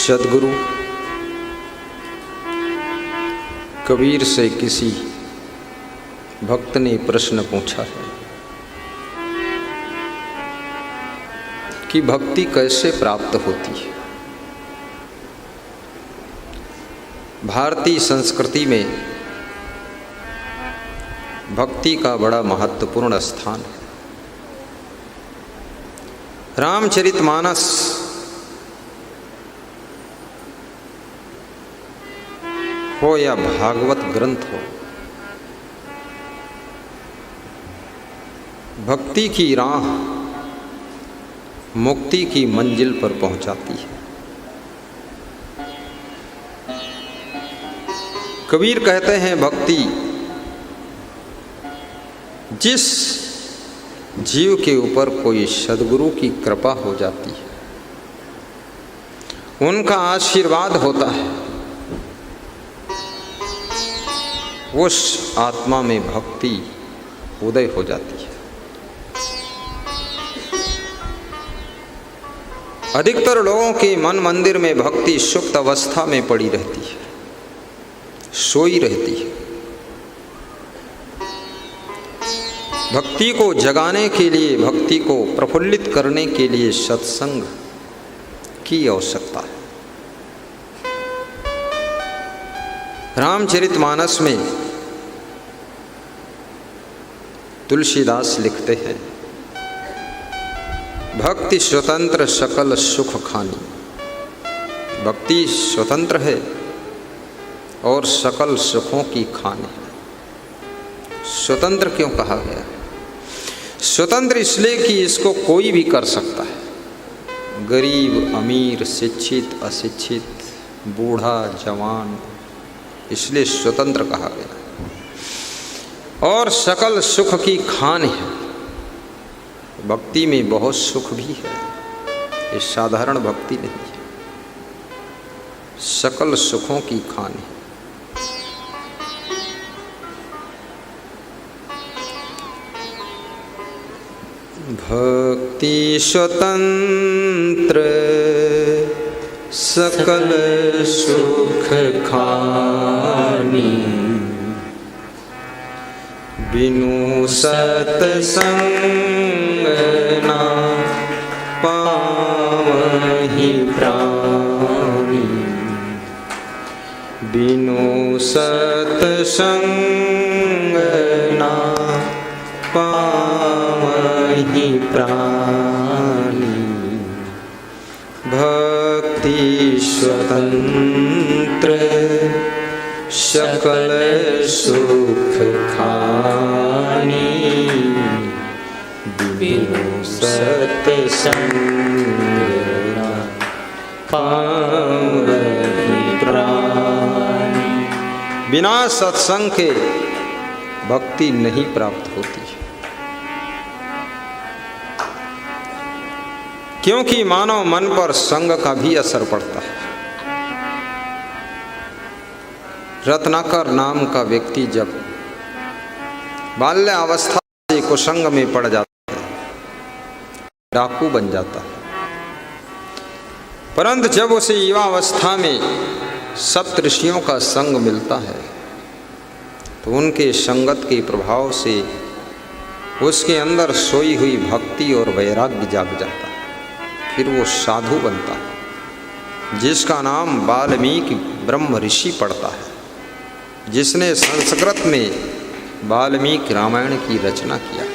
सद्गुरु कबीर से किसी भक्त ने प्रश्न पूछा है कि भक्ति कैसे प्राप्त होती है। भारतीय संस्कृति में भक्ति का बड़ा महत्वपूर्ण स्थान है। रामचरितमानस हो या भागवत ग्रंथ हो, भक्ति की राह मुक्ति की मंजिल पर पहुंचाती है। कबीर कहते हैं भक्ति जिस जीव के ऊपर कोई सद्गुरु की कृपा हो जाती है, उनका आशीर्वाद होता है, उस आत्मा में भक्ति उदय हो जाती है। अधिकतर लोगों के मन मंदिर में भक्ति सुप्त अवस्था में पड़ी रहती है, सोई रहती है। भक्ति को जगाने के लिए, भक्ति को प्रफुल्लित करने के लिए सत्संग की आवश्यकता है। रामचरितमानस में तुलसीदास लिखते हैं, भक्ति स्वतंत्र सकल सुख खानी। भक्ति स्वतंत्र है और सकल सुखों की खान है। स्वतंत्र क्यों कहा गया? स्वतंत्र इसलिए कि इसको कोई भी कर सकता है। गरीब, अमीर, शिक्षित, अशिक्षित, बूढ़ा, जवान, इसलिए स्वतंत्र कहा गया। और सकल सुख की खान है। भक्ति में बहुत सुख भी है, ये साधारण भक्ति नहीं है, सकल सुखों की खान है। भक्ति स्वतंत्र सकल सुख खानी, बिनु सत्संग ना पावहि प्राणी। बिनु सत्संग ना पावहि प्राणी। भक्ति स्वतंत्र सकल सुख खानी, बिनु सत्संग ना पावहि प्राणी। बिना सत्संग के भक्ति नहीं प्राप्त होती है, क्योंकि मानव मन पर संग का भी असर पड़ता है। रत्नाकर नाम का व्यक्ति जब बाल्यावस्था से कुसंग में पड़ जाता है, डाकू बन जाता है, परंतु जब उसे युवावस्था में सप्तऋषियों का संग मिलता है तो उनके संगत के प्रभाव से उसके अंदर सोई हुई भक्ति और वैराग्य जाग जाता है। फिर वो साधु बनता है, जिसका नाम वाल्मीकि ब्रह्म ऋषि पड़ता है, जिसने संस्कृत में वाल्मीकि रामायण की रचना किया।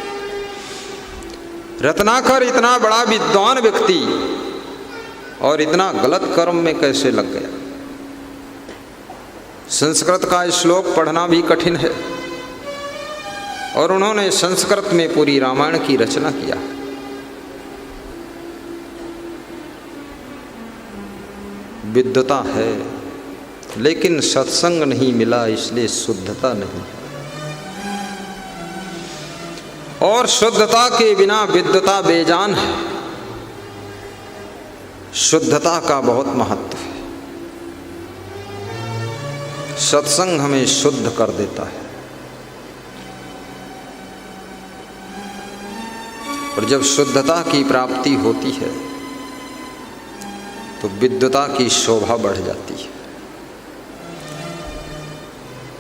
रत्नाकर इतना बड़ा विद्वान व्यक्ति और इतना गलत कर्म में कैसे लग गया? संस्कृत का श्लोक पढ़ना भी कठिन है और उन्होंने संस्कृत में पूरी रामायण की रचना किया। विद्वता है, लेकिन सत्संग नहीं मिला, इसलिए शुद्धता नहीं है। और शुद्धता के बिना विद्वता बेजान है। शुद्धता का बहुत महत्व है। सत्संग हमें शुद्ध कर देता है। और जब शुद्धता की प्राप्ति होती है तो विद्वता की शोभा बढ़ जाती है।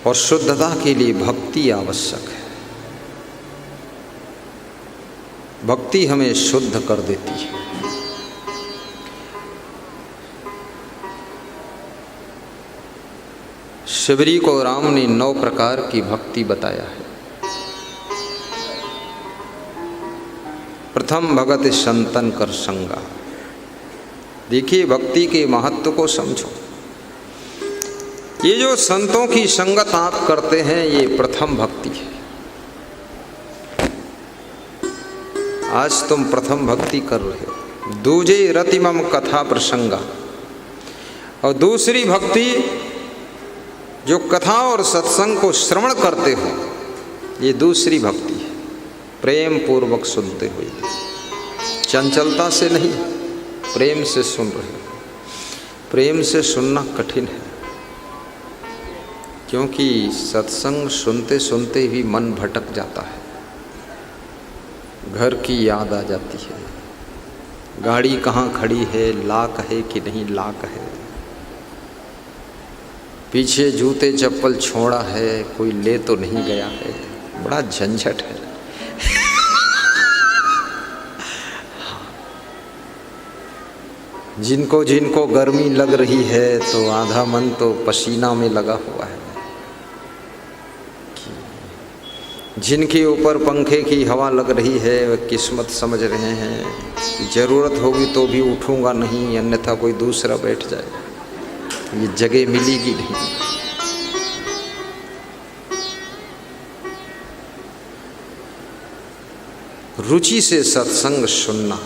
और शुद्धता के लिए भक्ति आवश्यक है। भक्ति हमें शुद्ध कर देती है। शबरी को राम ने 9 प्रकार की भक्ति बताया है। प्रथम भगत संतन कर संगा। देखिए, भक्ति के महत्व को समझो। ये जो संतों की संगत आप करते हैं, ये प्रथम भक्ति है। आज तुम प्रथम भक्ति कर रहे हो। दूजे रतिमम कथा प्रसंगा। और दूसरी भक्ति जो कथा और सत्संग को श्रवण करते हो, ये दूसरी भक्ति है। प्रेम पूर्वक सुनते हुए, चंचलता से नहीं, प्रेम से सुन रहे हो। प्रेम से सुनना कठिन है, क्योंकि सत्संग सुनते सुनते भी मन भटक जाता है। घर की याद आ जाती है, गाड़ी कहाँ खड़ी है, लाक है कि नहीं लाक है, पीछे जूते चप्पल छोड़ा है, कोई ले तो नहीं गया है। बड़ा झंझट है। जिनको जिनको गर्मी लग रही है, तो आधा मन तो पसीना में लगा हुआ है। जिनके ऊपर पंखे की हवा लग रही है, वे किस्मत समझ रहे हैं कि ज़रूरत होगी तो भी उठूंगा नहीं, अन्यथा कोई दूसरा बैठ जाएगा, ये जगह मिलेगी नहीं। रुचि से सत्संग सुनना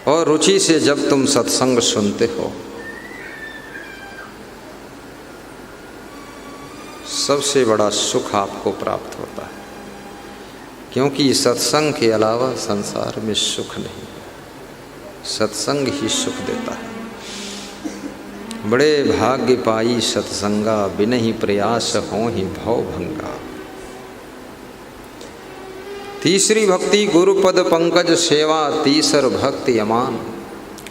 और रुचि से जब तुम सत्संग सुनते हो, सबसे बड़ा सुख आपको प्राप्त होता है। क्योंकि सत्संग के अलावा संसार में सुख नहीं है, सत्संग ही सुख देता है। बड़े भाग्य पाई सत्संगा, बिनहि प्रयास हों ही भव भंगा। तीसरी भक्ति गुरुपद पंकज सेवा, तीसर भक्ति अमान।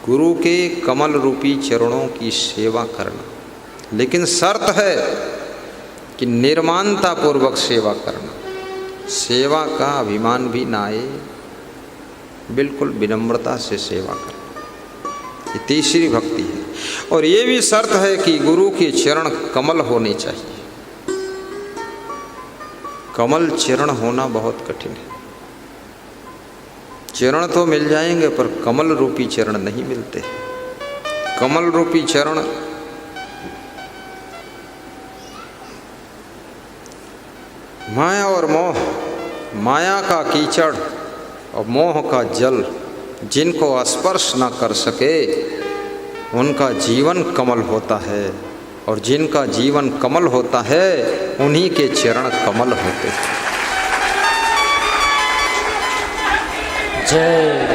गुरु के कमल रूपी चरणों की सेवा करना, लेकिन शर्त है कि निर्मानता पूर्वक सेवा करना। सेवा का अभिमान भी ना आए, बिल्कुल विनम्रता से सेवा करना, ये तीसरी भक्ति है। और ये भी शर्त है कि गुरु के चरण कमल होने चाहिए। कमल चरण होना बहुत कठिन है। चरण तो मिल जाएंगे, पर कमल रूपी चरण नहीं मिलते। कमल रूपी चरण माया और मोह, माया का कीचड़ और मोह का जल जिनको स्पर्श न कर सके, उनका जीवन कमल होता है। और जिनका जीवन कमल होता है, उन्हीं के चरण कमल होते हैं। जय